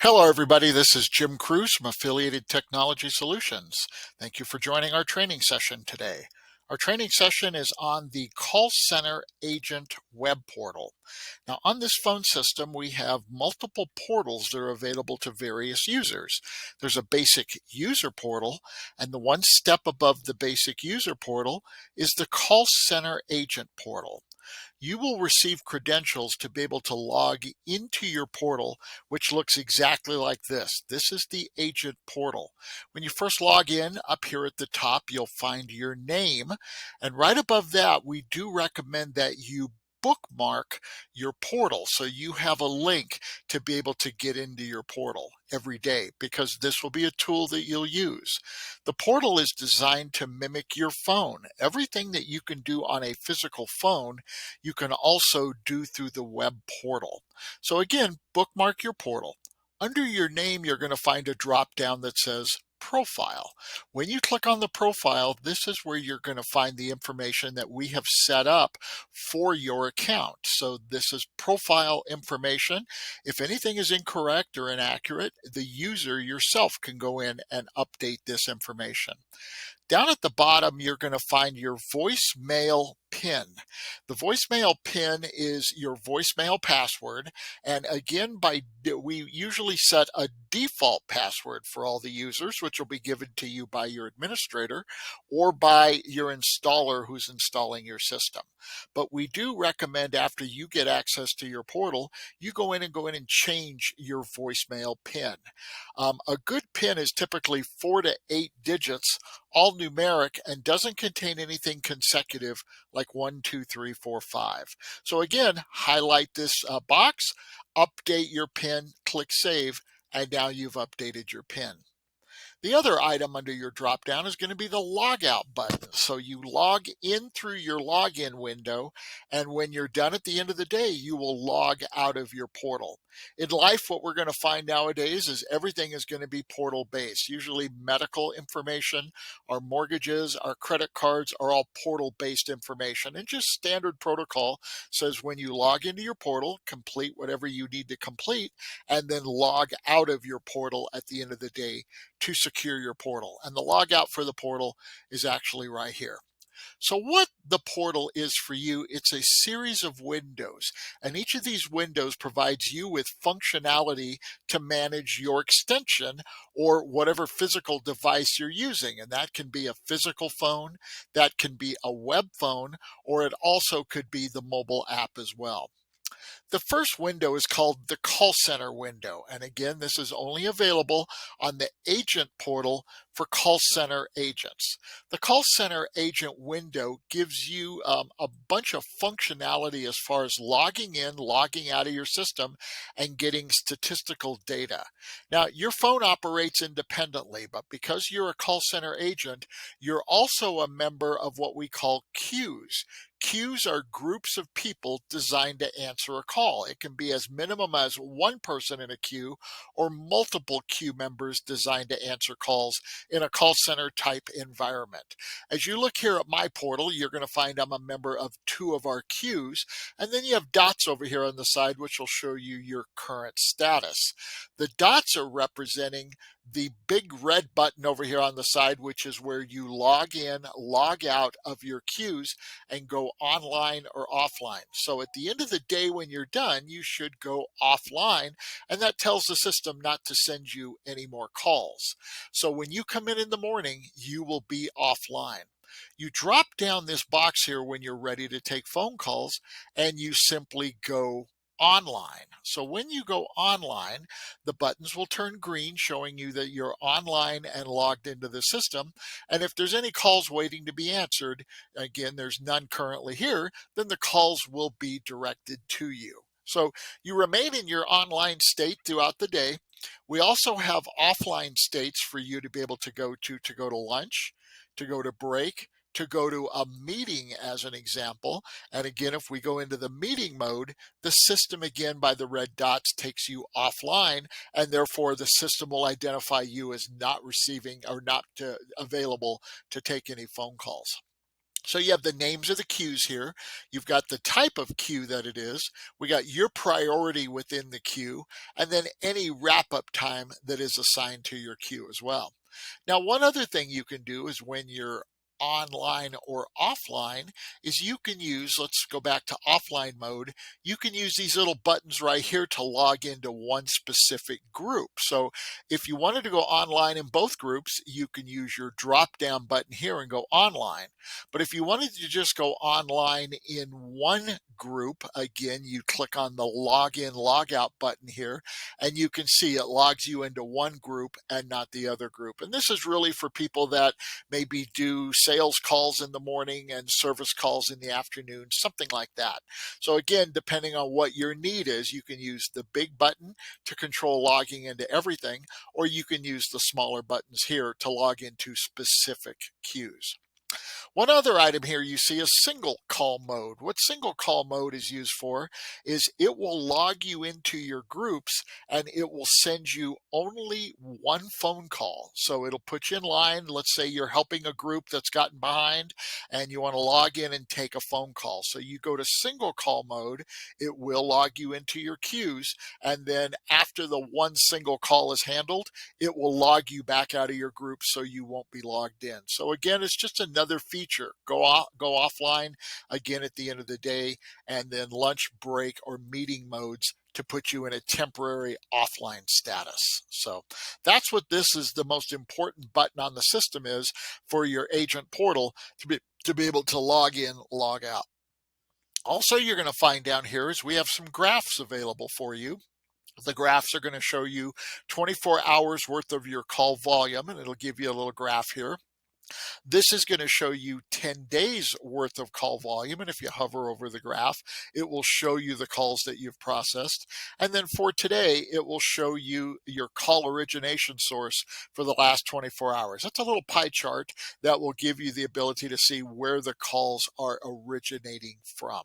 Hello, everybody. This is Jim Cruz from Affiliated Technology Solutions. Thank you for joining our training session today. Our training session is on the Call Center Agent web portal. Now, on this phone system, we have multiple portals that are available to various users. There's a basic user portal, and the one step above the basic user portal is the Call Center Agent portal. You will receive credentials to be able to log into your portal, which looks exactly like this. This is the agent portal. When you first log in, up here at the top, you'll find your name. And right above that, we do recommend that you bookmark your portal so you have a link to be able to get into your portal every day, because this will be a tool that you'll use. The portal is designed to mimic your phone. Everything that you can do on a physical phone, you can also do through the web portal. So again, bookmark your portal. Under your name, you're going to find a drop down that says Profile. When you click on the profile, this is where you're going to find the information that we have set up for your account. So this is profile information. If anything is incorrect or inaccurate, the user yourself can go in and update this information. Down at the bottom, you're going to find your voicemail PIN. The voicemail PIN is your voicemail password. And again, we usually set a default password for all the users, which will be given to you by your administrator or by your installer who's installing your system. But we do recommend, after you get access to your portal, you go in and change your voicemail PIN. A good PIN is typically 4 to 8 digits, all numeric, and doesn't contain anything consecutive like 1, 2, 3, 4, 5. So again, highlight this box, update your PIN, click Save, and now you've updated your PIN. The other item under your drop down is going to be the logout button. So you log in through your login window, and when you're done at the end of the day, you will log out of your portal. In life, what we're going to find nowadays is everything is going to be portal based. Usually medical information, our mortgages, our credit cards are all portal based information. And just standard protocol says when you log into your portal, complete whatever you need to complete, and then log out of your portal at the end of the day to secure your portal. And the logout for the portal is actually right here. So what the portal is for you, it's a series of windows, and each of these windows provides you with functionality to manage your extension or whatever physical device you're using. And that can be a physical phone, that can be a web phone, or it also could be the mobile app as well. The first window is called the call center window. And again, this is only available on the agent portal for call center agents. The call center agent window gives you a bunch of functionality as far as logging in, logging out of your system, and getting statistical data. Now, your phone operates independently, but because you're a call center agent, you're also a member of what we call queues. Queues are groups of people designed to answer a call. It can be as minimum as one person in a queue or multiple queue members designed to answer calls in a call center type environment. As you look here at my portal, you're going to find I'm a member of 2 of our queues, and then you have dots over here on the side which will show you your current status. The dots are representing the big red button over here on the side, which is where you log in, log out of your queues, and go online or offline. So at the end of the day, when you're done, you should go offline, and that tells the system not to send you any more calls. So when you come in the morning, you will be offline. You drop down this box here when you're ready to take phone calls, and you simply go online. So when you go online, the buttons will turn green, showing you that you're online and logged into the system. And if there's any calls waiting to be answered, again, there's none currently here, then the calls will be directed to you. So you remain in your online state throughout the day. We also have offline states for you to be able to go to lunch, to go to break, to go to a meeting as an example. And again, if we go into the meeting mode, the system again by the red dots takes you offline, and therefore the system will identify you as not receiving or not available to take any phone calls. So you have the names of the queues here. You've got the type of queue that it is. We got your priority within the queue, and then any wrap up time that is assigned to your queue as well. Now, one other thing you can do is when you're online or offline is you can use, let's go back to offline mode, you can use these little buttons right here to log into one specific group. So if you wanted to go online in both groups, you can use your drop down button here and go online. But if you wanted to just go online in one group, again, you click on the login logout button here and you can see it logs you into one group and not the other group. And this is really for people that maybe do sales calls in the morning and service calls in the afternoon, something like that. So again, depending on what your need is, you can use the big button to control logging into everything, or you can use the smaller buttons here to log into specific queues. One other item here you see is single call mode. What single call mode is used for is it will log you into your groups and it will send you only one phone call. So it'll put you in line. Let's say you're helping a group that's gotten behind and you want to log in and take a phone call. So you go to single call mode, it will log you into your queues. And then after the one single call is handled, it will log you back out of your group so you won't be logged in. So again, it's just another feature. Go offline again at the end of the day, and then lunch break or meeting modes to put you in a temporary offline status. So that's what this is, the most important button on the system is for your agent portal to be able to log in, log out. Also, you're going to find down here is we have some graphs available for you. The graphs are going to show you 24 hours worth of your call volume, and it'll give you a little graph here. This is going to show you 10 days worth of call volume. And if you hover over the graph, it will show you the calls that you've processed. And then for today, it will show you your call origination source for the last 24 hours. That's a little pie chart that will give you the ability to see where the calls are originating from.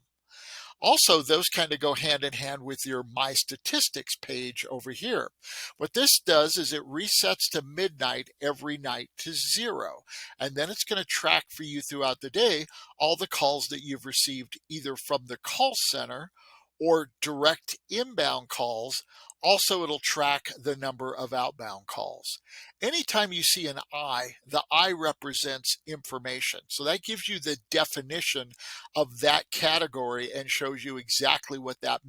Also, those kind of go hand in hand with your My Statistics page over here. What this does is it resets to midnight every night to 0. And then it's going to track for you throughout the day all the calls that you've received either from the call center or direct inbound calls. Also, it'll track the number of outbound calls. Anytime you see an I, the I represents information. So that gives you the definition of that category and shows you exactly what that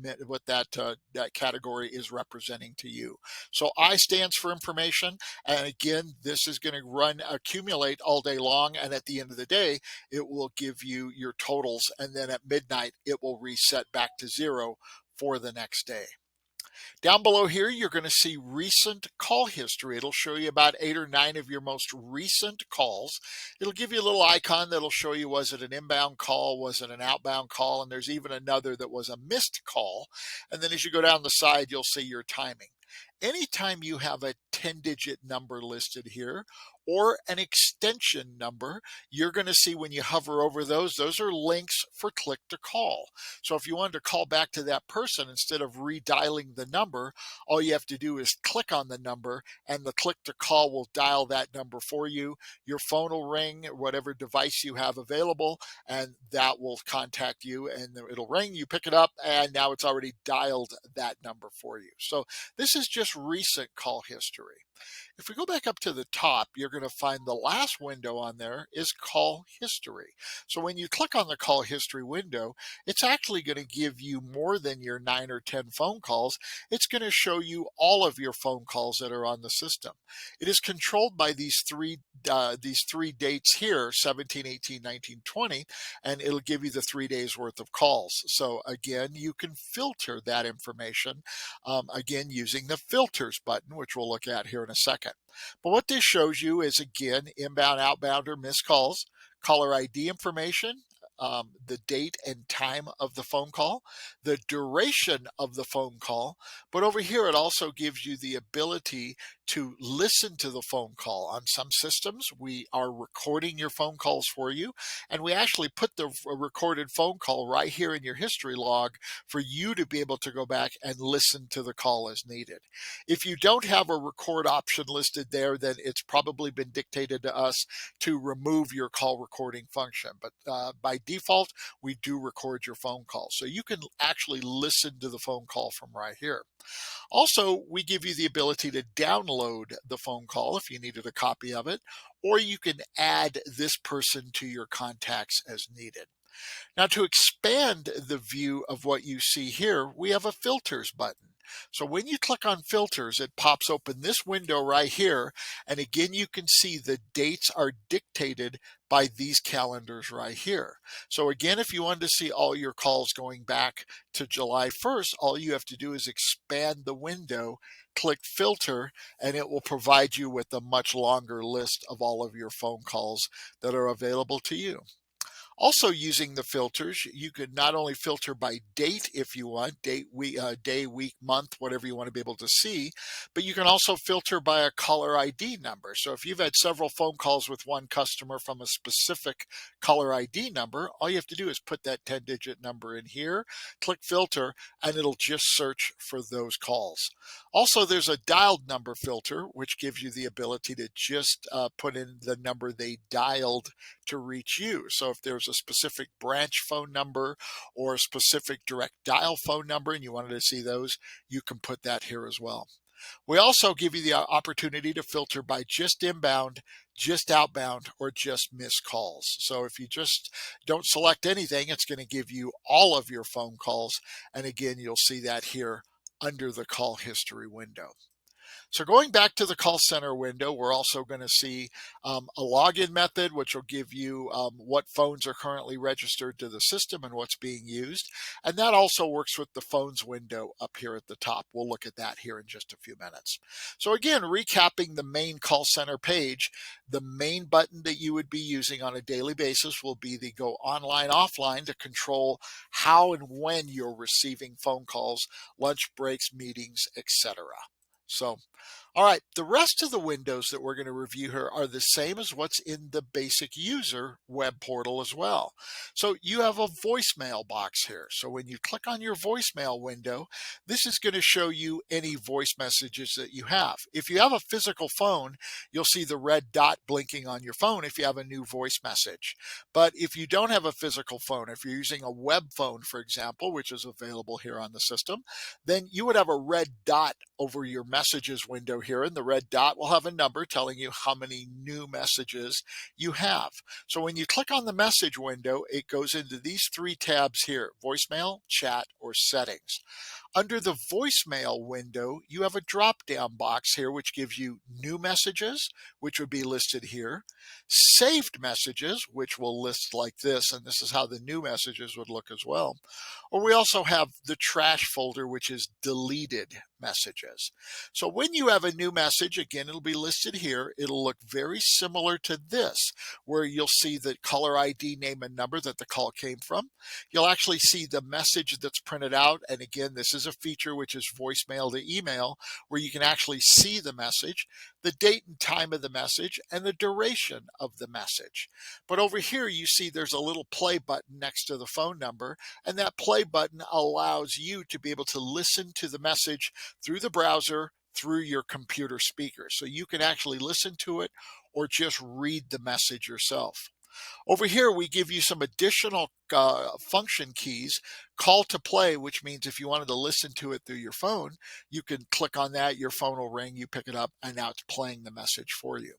category is representing to you. So I stands for information, and again, this is going to accumulate all day long, and at the end of the day, it will give you your totals, and then at midnight, it will reset back to 0 for the next day. Down below here, you're going to see recent call history. It'll show you about 8 or 9 of your most recent calls. It'll give you a little icon that'll show you, was it an inbound call? Was it an outbound call? And there's even another that was a missed call. And then as you go down the side, you'll see your timing. Anytime you have a 10-digit number listed here or an extension number, you're going to see when you hover over those are links for click to call. So if you wanted to call back to that person, instead of redialing the number, all you have to do is click on the number and the click to call will dial that number for you. Your phone will ring, whatever device you have available, and that will contact you and it'll ring, you pick it up, and now it's already dialed that number for you. So this is just recent call history. If we go back up to the top, you're going to find the last window on there is call history. So when you click on the call history window, it's actually going to give you more than your 9 or 10 phone calls. It's going to show you all of your phone calls that are on the system. It is controlled by these three dates here, 17, 18, 19, 20, and it'll give you the 3 days worth of calls. So again, you can filter that information, again, using the filters button, which we'll look at here in a second. But what this shows you is, again, inbound, outbound, or missed calls, caller ID information, the date and time of the phone call, the duration of the phone call, but over here it also gives you the ability to listen to the phone call. On some systems, we are recording your phone calls for you, and we actually put the recorded phone call right here in your history log for you to be able to go back and listen to the call as needed. If you don't have a record option listed there, then it's probably been dictated to us to remove your call recording function. But by default, we do record your phone call. So you can actually listen to the phone call from right here. Also, we give you the ability to download the phone call if you needed a copy of it, or you can add this person to your contacts as needed. Now, to expand the view of what you see here, we have a filters button. So when you click on filters, it pops open this window right here. And again, you can see the dates are dictated by these calendars right here. So again, if you wanted to see all your calls going back to July 1st, all you have to do is expand the window, click filter, and it will provide you with a much longer list of all of your phone calls that are available to you. Also, using the filters, you could not only filter by date if you want, day, week, month, whatever you want to be able to see, but you can also filter by a caller ID number. So if you've had several phone calls with one customer from a specific caller ID number, all you have to do is put that 10-digit number in here, click filter, and it'll just search for those calls. Also, there's a dialed number filter, which gives you the ability to just put in the number they dialed to reach you. So if there's a specific branch phone number or a specific direct dial phone number and you wanted to see those, you can put that here as well. We also give you the opportunity to filter by just inbound, just outbound, or just missed calls. So if you just don't select anything, it's going to give you all of your phone calls. And again, you'll see that here under the call history window. So going back to the call center window, we're also going to see a login method, which will give you what phones are currently registered to the system and what's being used. And that also works with the phones window up here at the top. We'll look at that here in just a few minutes. So again, recapping the main call center page, the main button that you would be using on a daily basis will be the go online, offline to control how and when you're receiving phone calls, lunch breaks, meetings, etc. So, all right, the rest of the windows that we're going to review here are the same as what's in the basic user web portal as well. So you have a voicemail box here. So when you click on your voicemail window, this is going to show you any voice messages that you have. If you have a physical phone, you'll see the red dot blinking on your phone if you have a new voice message. But if you don't have a physical phone, if you're using a web phone, for example, which is available here on the system, then you would have a red dot over your messages window here, and the red dot will have a number telling you how many new messages you have. So when you click on the message window, it goes into these three tabs here: voicemail, chat, or settings. Under the voicemail window, you have a drop-down box here which gives you new messages, which would be listed here, saved messages, which will list like this, and this is how the new messages would look as well. Or we also have the trash folder, which is deleted messages. So when you have a new message, again, it'll be listed here. It'll look very similar to this, where you'll see the caller ID, name, and number that the call came from. You'll actually see the message that's printed out. And again, this is a feature which is voicemail to email, where you can actually see the message, the date and time of the message, and the duration of the message. But over here, you see there's a little play button next to the phone number, and that play button allows you to be able to listen to the message through the browser, through your computer speaker. So you can actually listen to it or just read the message yourself. Over here, we give you some additional function keys. Call to play, which means if you wanted to listen to it through your phone, you can click on that, your phone will ring, you pick it up, and now it's playing the message for you.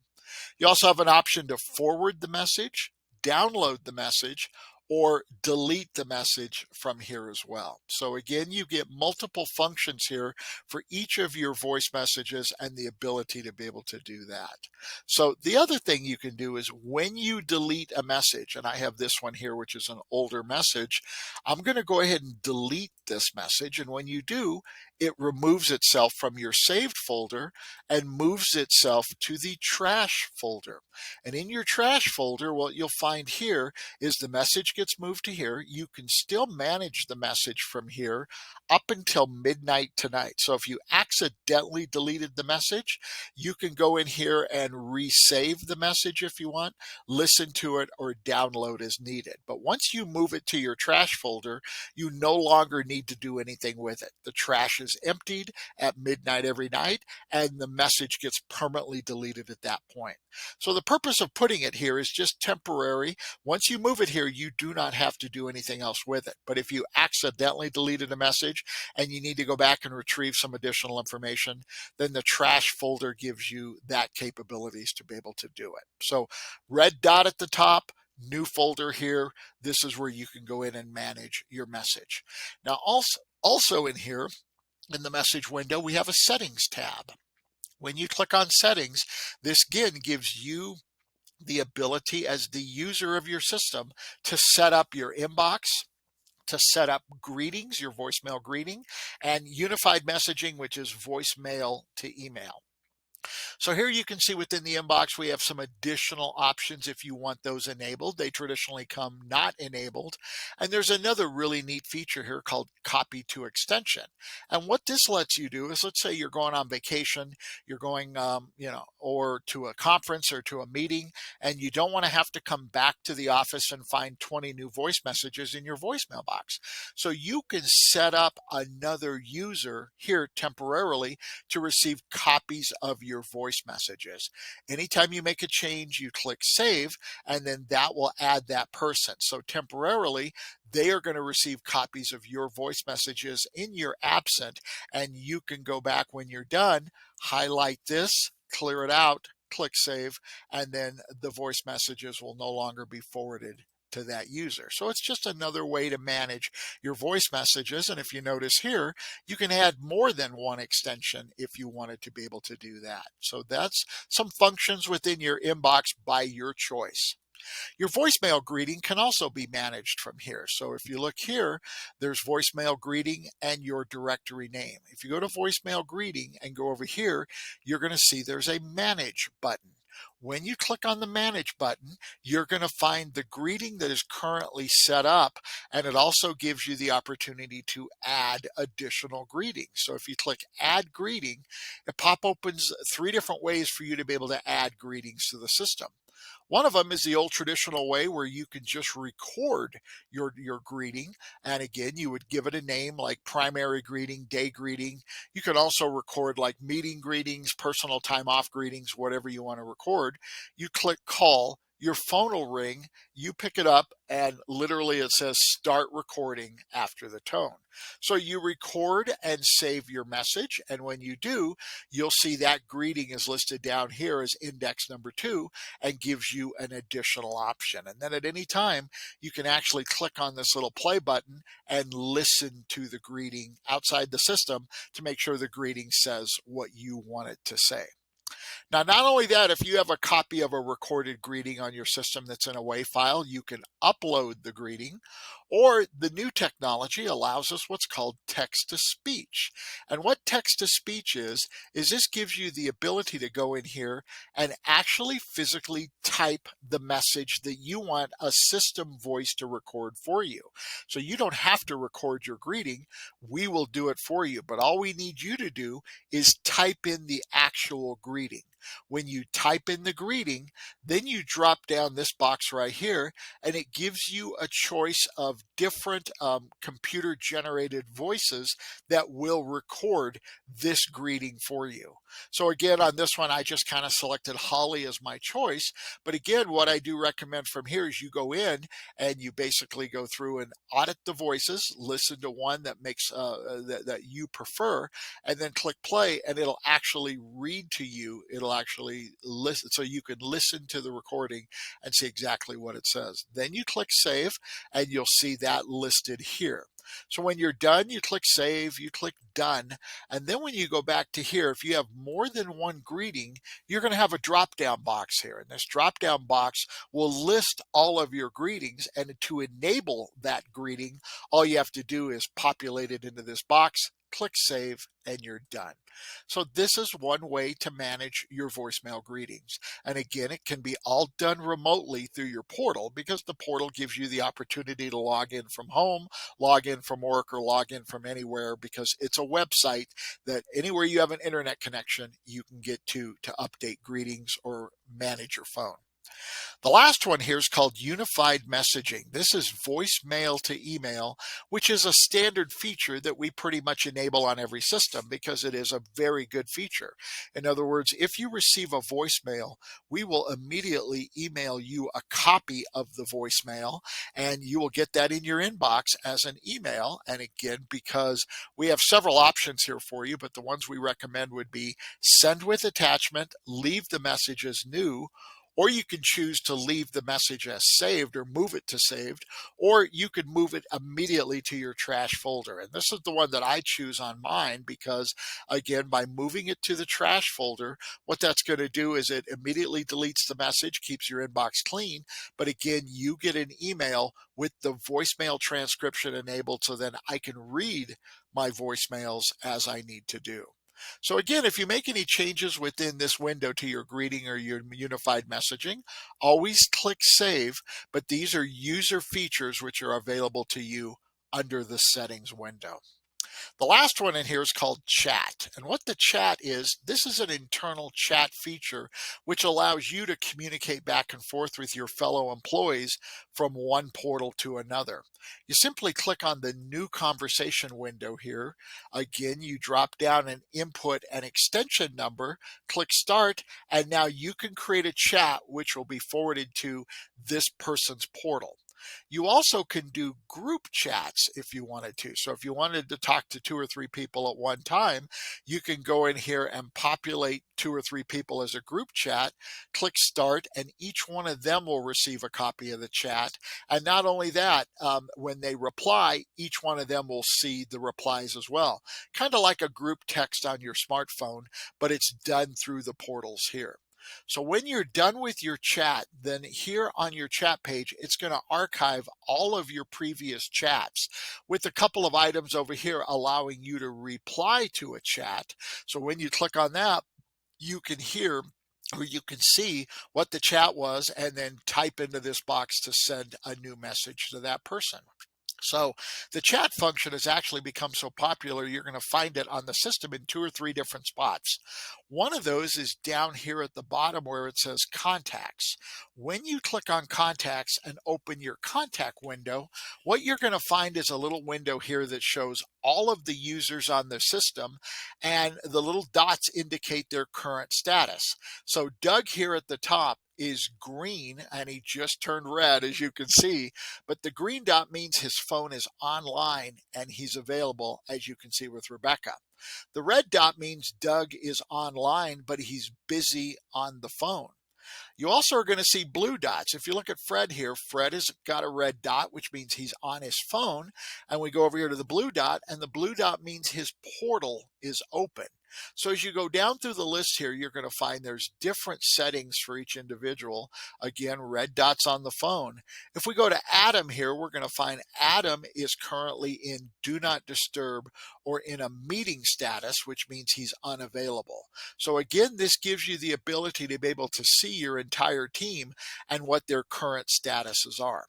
You also have an option to forward the message, download the message, or delete the message from here as well. So again, you get multiple functions here for each of your voice messages and the ability to be able to do that. So the other thing you can do is when you delete a message, and I have this one here, which is an older message, I'm going to go ahead and delete this message. And when you do, it removes itself from your saved folder and moves itself to the trash folder. And in your trash folder, what you'll find here is the message gets moved to here. You can still manage the message from here up until midnight tonight. So if you accidentally deleted the message, you can go in here and resave the message if you want, listen to it, or download as needed. But once you move it to your trash folder, you no longer need to do anything with it. The trash is emptied at midnight every night, and the message gets permanently deleted at that point. So the purpose of putting it here is just temporary. Once you move it here, you do not have to do anything else with it. But if you accidentally deleted a message and you need to go back and retrieve some additional information, then the trash folder gives you that capabilities to be able to do it. So red dot at the top, new folder here. This is where you can go in and manage your message. Now also in here, in the message window, we have a settings tab. When you click on settings, this again gives you the ability as the user of your system to set up your inbox, to set up greetings, your voicemail greeting, and unified messaging, which is voicemail to email. So here you can see within the inbox, we have some additional options if you want those enabled. They traditionally come not enabled. And there's another really neat feature here called copy to extension. And what this lets you do is, let's say you're going on vacation, you're going, or to a conference or to a meeting, and you don't want to have to come back to the office and find 20 new voice messages in your voicemail box. So you can set up another user here temporarily to receive copies of your voice messages. Anytime you make a change, you click save, and then that will add that person. So temporarily, they are going to receive copies of your voice messages in your absent, and you can go back when you're done, highlight this, clear it out, click save, and then the voice messages will no longer be forwarded to that user. So it's just another way to manage your voice messages. And if you notice here, you can add more than one extension if you wanted to be able to do that. So that's some functions within your inbox by your choice. Your voicemail greeting can also be managed from here. So if you look here, there's voicemail greeting and your directory name. If you go to voicemail greeting and go over here, you're going to see there's a manage button. When you click on the manage button, you're going to find the greeting that is currently set up, and it also gives you the opportunity to add additional greetings. So if you click add greeting, it opens 3 different ways for you to be able to add greetings to the system. One of them is the old traditional way where you can just record your greeting. And again, you would give it a name like primary greeting, day greeting. You can also record like meeting greetings, personal time off greetings, whatever you want to record. You click call, your phone will ring, you pick it up, and literally it says start recording after the tone. So you record and save your message, and when you do, you'll see that greeting is listed down here as index number 2 and gives you an additional option. And then at any time, you can actually click on this little play button and listen to the greeting outside the system to make sure the greeting says what you want it to say. Now, not only that, if you have a copy of a recorded greeting on your system that's in a WAV file, you can upload the greeting, or the new technology allows us what's called text-to-speech. And what text-to-speech is this gives you the ability to go in here and actually physically type the message that you want a system voice to record for you. So you don't have to record your greeting. We will do it for you. But all we need you to do is type in the actual greeting. When you type in the greeting, then you drop down this box right here, and it gives you a choice of different computer generated voices that will record this greeting for you. So again, on this one, I just kind of selected Holly as my choice. But again, what I do recommend from here is you go in and you basically go through and audit the voices, listen to one that makes that you prefer, and then click play, and it'll actually read to you. It'll actually listen, so you can listen to the recording and see exactly what it says. Then you click save, and you'll see that listed here. So when you're done, you click save, you click done, and then when you go back to here, if you have more than one greeting, you're going to have a drop-down box here, and this drop-down box will list all of your greetings, and to enable that greeting, all you have to do is populate it into this box, click save, and you're done. So this is one way to manage your voicemail greetings. And again, it can be all done remotely through your portal because the portal gives you the opportunity to log in from home, log in from work, or log in from anywhere because it's a website that anywhere you have an internet connection, you can get to update greetings or manage your phone. The last one here is called unified messaging. This is voicemail to email, which is a standard feature that we pretty much enable on every system because it is a very good feature. In other words, if you receive a voicemail, we will immediately email you a copy of the voicemail and you will get that in your inbox as an email. And again, because we have several options here for you, but the ones we recommend would be send with attachment, leave the message as new, or you can choose to leave the message as saved or move it to saved, or you could move it immediately to your trash folder. And this is the one that I choose on mine because, again, by moving it to the trash folder, what that's going to do is it immediately deletes the message, keeps your inbox clean. But again, you get an email with the voicemail transcription enabled so then I can read my voicemails as I need to do. So again, if you make any changes within this window to your greeting or your unified messaging, always click Save, but these are user features which are available to you under the settings window. The last one in here is called chat. And what the chat is, this is an internal chat feature which allows you to communicate back and forth with your fellow employees from one portal to another. You simply click on the new conversation window here. Again, you drop down and input an extension number, click start, and now you can create a chat which will be forwarded to this person's portal. You also can do group chats if you wanted to. So if you wanted to talk to 2 or 3 people at one time, you can go in here and populate 2 or 3 people as a group chat, click start, and each one of them will receive a copy of the chat. And not only that, when they reply, each one of them will see the replies as well. Kind of like a group text on your smartphone, but it's done through the portals here. So when you're done with your chat, then here on your chat page, it's going to archive all of your previous chats with a couple of items over here allowing you to reply to a chat. So when you click on that, you can hear or you can see what the chat was and then type into this box to send a new message to that person. So the chat function has actually become so popular, you're going to find it on the system in 2 or 3 different spots. One of those is down here at the bottom where it says contacts. When you click on contacts and open your contact window, what you're going to find is a little window here that shows all of the users on the system, and the little dots indicate their current status. So Doug here at the top is green and he just turned red, as you can see, but the green dot means his phone is online and he's available, as you can see with Rebecca. The red dot means Doug is online, but he's busy on the phone. You also are going to see blue dots. If you look at Fred here, Fred has got a red dot, which means he's on his phone. And we go over here to the blue dot, and the blue dot means his portal is open. So as you go down through the list here, you're going to find there's different settings for each individual. Again, red dots on the phone. If we go to Adam here, we're going to find Adam is currently in Do Not Disturb or in a meeting status, which means he's unavailable. So again, this gives you the ability to be able to see your entire team and what their current statuses are.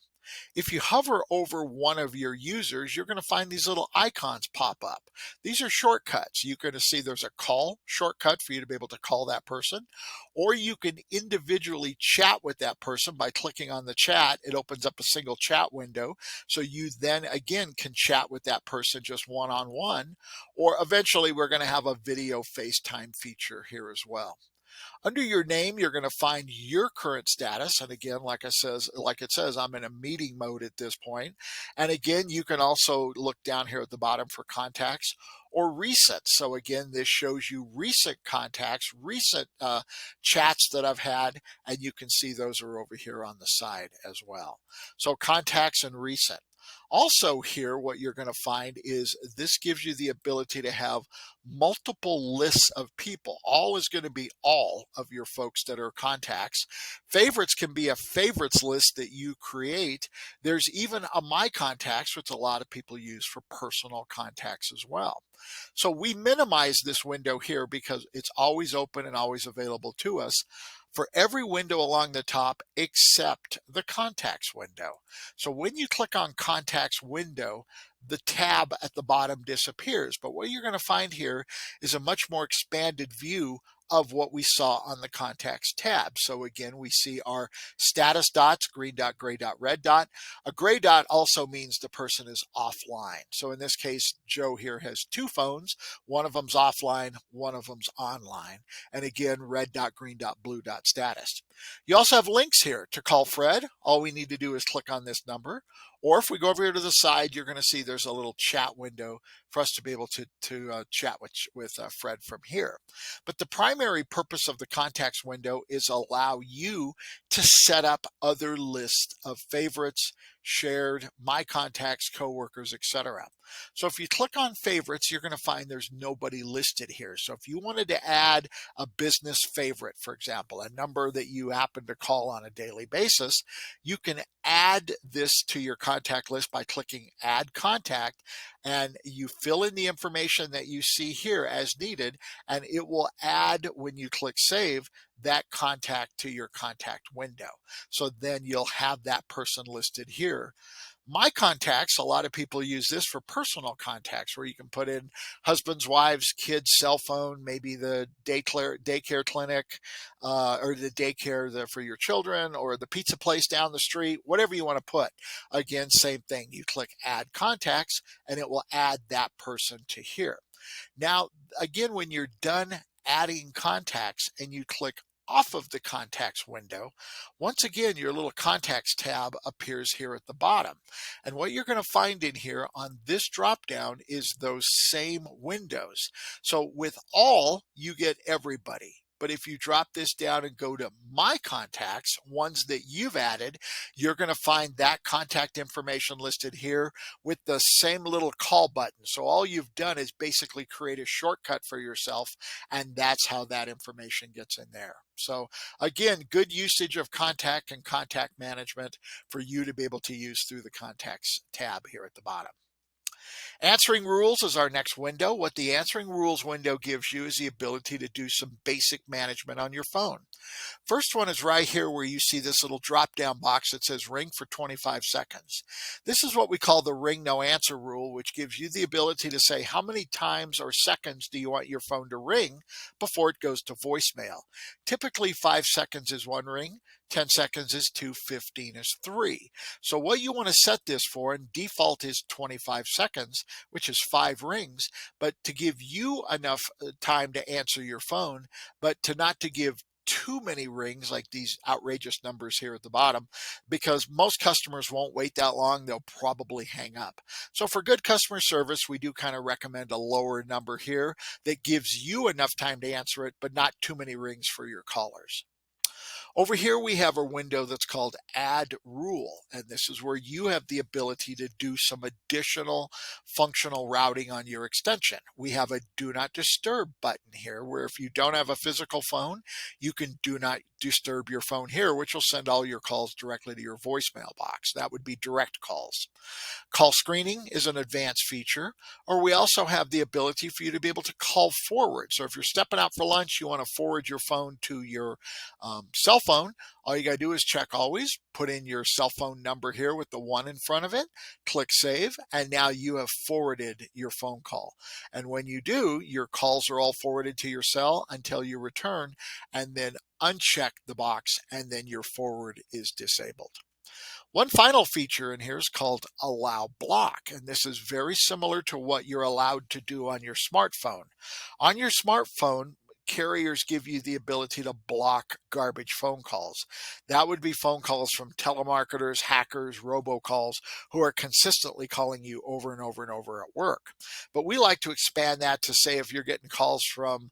If you hover over one of your users, you're going to find these little icons pop up. These are shortcuts. You're going to see there's a call shortcut for you to be able to call that person, or you can individually chat with that person by clicking on the chat. It opens up a single chat window. So you then again can chat with that person just one-on-one, or eventually we're going to have a video FaceTime feature here as well. Under your name, you're going to find your current status. And again, like it says, I'm in a meeting mode at this point. And again, you can also look down here at the bottom for contacts or recent. So again, this shows you recent contacts, recent chats that I've had, and you can see those are over here on the side as well. So contacts and recent. Also here, what you're going to find is this gives you the ability to have multiple lists of people. All is going to be all of your folks that are contacts. Favorites can be a favorites list that you create. There's even a My Contacts, which a lot of people use for personal contacts as well. So we minimize this window here because it's always open and always available to us for every window along the top except the contacts window. So when you click on contacts window, the tab at the bottom disappears. But what you're going to find here is a much more expanded view of what we saw on the contacts tab. So again, we see our status dots, green dot, gray dot, red dot. A gray dot also means the person is offline. So in this case, Joe here has two phones. One of them's offline, one of them's online. And again, red dot, green dot, blue dot status. You also have links here to call Fred. All we need to do is click on this number. Or if we go over here to the side, you're going to see there's a little chat window for us to be able to chat with Fred from here. But the primary purpose of the contacts window is allow you to set up other lists of favorites, shared, my contacts, coworkers, etc. So if you click on favorites, you're going to find there's nobody listed here. So if you wanted to add a business favorite, for example, a number that you happen to call on a daily basis, you can add this to your contact list by clicking add contact, and you fill in the information that you see here as needed, and it will add, when you click save, that contact to your contact window. So then you'll have that person listed here. My Contacts, a lot of people use this for personal contacts where you can put in husbands, wives, kids, cell phone, maybe the daycare clinic, or the daycare for your children, or the pizza place down the street, whatever you want to put. Again, same thing. You click add contacts and it will add that person to here. Now, again, when you're done adding contacts and you click off of the contacts window, once again, your little contacts tab appears here at the bottom. And what you're going to find in here on this drop down is those same windows. So with all, you get everybody. But if you drop this down and go to My Contacts, ones that you've added, you're going to find that contact information listed here with the same little call button. So all you've done is basically create a shortcut for yourself, and that's how that information gets in there. So again, good usage of contact and contact management for you to be able to use through the contacts tab here at the bottom. Answering rules is our next window. What the answering rules window gives you is the ability to do some basic management on your phone. First one is right here where you see this little drop down box that says ring for 25 seconds. This is what we call the ring no answer rule, which gives you the ability to say how many times or seconds do you want your phone to ring before it goes to voicemail. Typically 5 seconds is one ring, 10 seconds is 2, 15 is 3. So what you want to set this for, and default is 25 seconds, which is 5 rings, but to give you enough time to answer your phone, but not to give too many rings like these outrageous numbers here at the bottom, because most customers won't wait that long. They'll probably hang up. So for good customer service, we do kind of recommend a lower number here that gives you enough time to answer it, but not too many rings for your callers. Over here, we have a window that's called Add Rule, and this is where you have the ability to do some additional functional routing on your extension. We have a Do Not Disturb button here, where if you don't have a physical phone, you can Do Not Disturb your phone here, which will send all your calls directly to your voicemail box. That would be direct calls. Call screening is an advanced feature, or we also have the ability for you to be able to call forward. So if you're stepping out for lunch, you want to forward your phone to your cell phone, all you got to do is check always, put in your cell phone number here with the 1 in front of it, click save, and now you have forwarded your phone call. And when you do, your calls are all forwarded to your cell until you return, and then uncheck the box, and then your forward is disabled. One final feature in here is called Allow Block, and this is very similar to what you're allowed to do on your smartphone. On your smartphone, carriers give you the ability to block garbage phone calls. That would be phone calls from telemarketers, hackers, robocalls who are consistently calling you over and over and over at work. But we like to expand that to say if you're getting calls from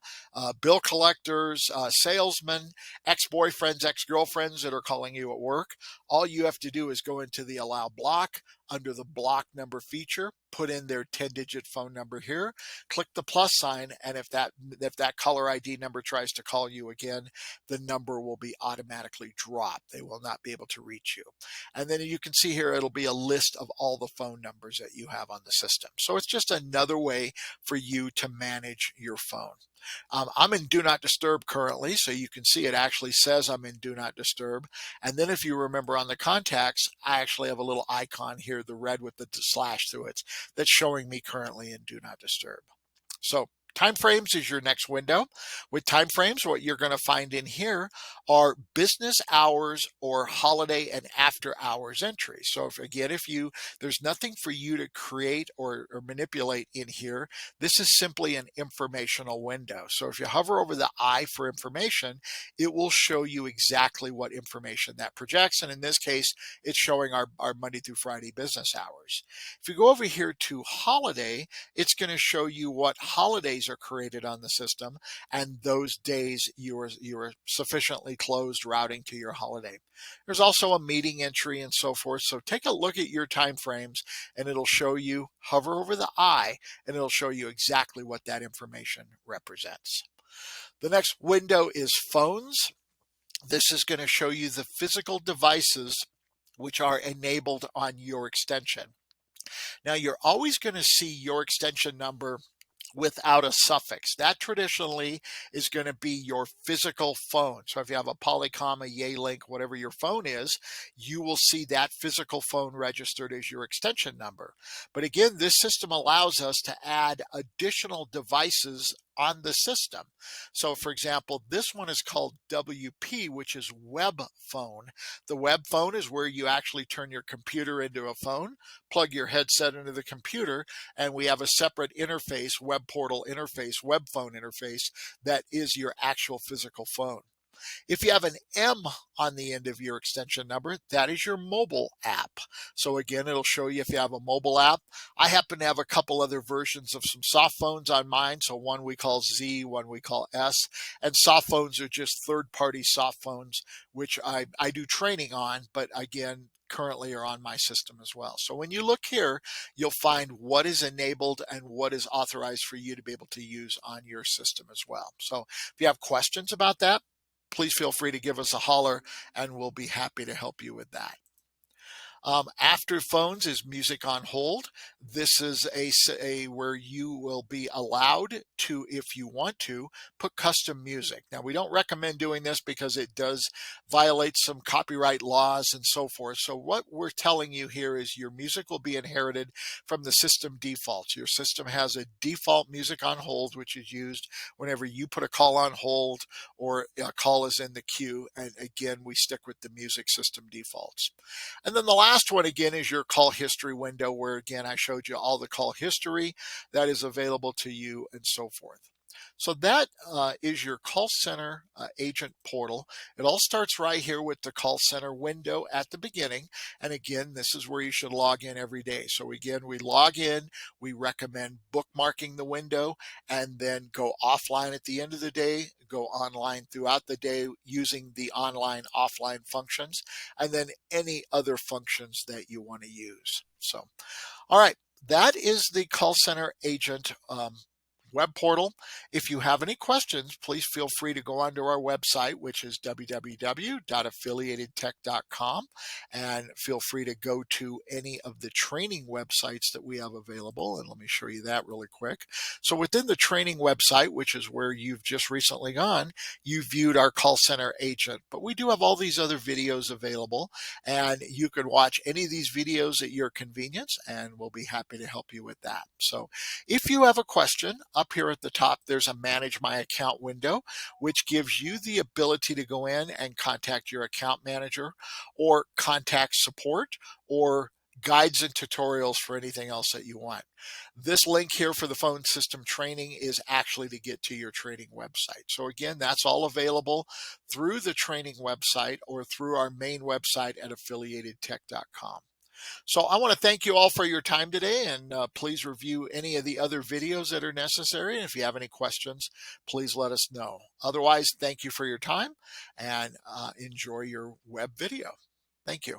bill collectors, salesmen, ex-boyfriends, ex-girlfriends that are calling you at work, all you have to do is go into the allow block under the block number feature, put in their 10-digit phone number here, click the plus sign, and if that caller ID number tries to call you again, the number will be automatically dropped. They will not be able to reach you. And then you can see here it'll be a list of all the phone numbers that you have on the system. So it's just another way for you to manage your phone. I'm in Do Not Disturb currently, so you can see it actually says I'm in Do Not Disturb. And then if you remember on the contacts, I actually have a little icon here, the red with the slash through it, that's showing me currently in Do Not Disturb. So timeframes is your next window. With timeframes, what you're going to find in here are business hours or holiday and after hours entries. So if there's nothing for you to create or manipulate in here, this is simply an informational window. So if you hover over the I for information, it will show you exactly what information that projects. And in this case, it's showing our Monday through Friday business hours. If you go over here to holiday, it's going to show you what holidays are created on the system and those days you are sufficiently closed routing to your holiday. There's also a meeting entry and so forth. So take a look at your time frames and it'll show you, hover over the I, and it'll show you exactly what that information represents. The next window is phones. This is going to show you the physical devices which are enabled on your extension. Now you're always going to see your extension number without a suffix. That traditionally is going to be your physical phone. So if you have a Polycom, a Yealink, whatever your phone is, you will see that physical phone registered as your extension number. But again, this system allows us to add additional devices on the system. So for example, this one is called WP, which is web phone. The web phone is where you actually turn your computer into a phone, plug your headset into the computer, and we have a separate interface, web portal interface, web phone interface, that is your actual physical phone. If you have an M on the end of your extension number, that is your mobile app. So again, it'll show you if you have a mobile app. I happen to have a couple other versions of some soft phones on mine. So one we call Z, one we call S. And soft phones are just third-party soft phones, which I do training on, but again, currently are on my system as well. So when you look here, you'll find what is enabled and what is authorized for you to be able to use on your system as well. So if you have questions about that, please feel free to give us a holler and we'll be happy to help you with that. After phones is music on hold. This is a where you will be allowed to, if you want to, put custom music. Now, we don't recommend doing this because it does violate some copyright laws and so forth. So what we're telling you here is your music will be inherited from the system defaults. Your system has a default music on hold, which is used whenever you put a call on hold or a call is in the queue. And again, we stick with the music system defaults. And then the last one again is your call history window, where again I showed you all the call history that is available to you and so forth. So that is your call center agent portal. It all starts right here with the call center window at the beginning. And again, this is where you should log in every day. So again, we log in, we recommend bookmarking the window and then go offline at the end of the day, go online throughout the day using the online offline functions, and then any other functions that you want to use. So, all right, that is the call center agent web portal. If you have any questions, please feel free to go onto our website, which is www.affiliatedtech.com, and feel free to go to any of the training websites that we have available. And let me show you that really quick. So within the training website, which is where you've just recently gone, you viewed our call center agent, but we do have all these other videos available, and you can watch any of these videos at your convenience, and we'll be happy to help you with that. So if you have a question, up here at the top, there's a Manage My Account window, which gives you the ability to go in and contact your account manager or contact support or guides and tutorials for anything else that you want. This link here for the phone system training is actually to get to your training website. So again, that's all available through the training website or through our main website at affiliatedtech.com. So I want to thank you all for your time today, and please review any of the other videos that are necessary. And if you have any questions, please let us know. Otherwise, thank you for your time and enjoy your web video. Thank you.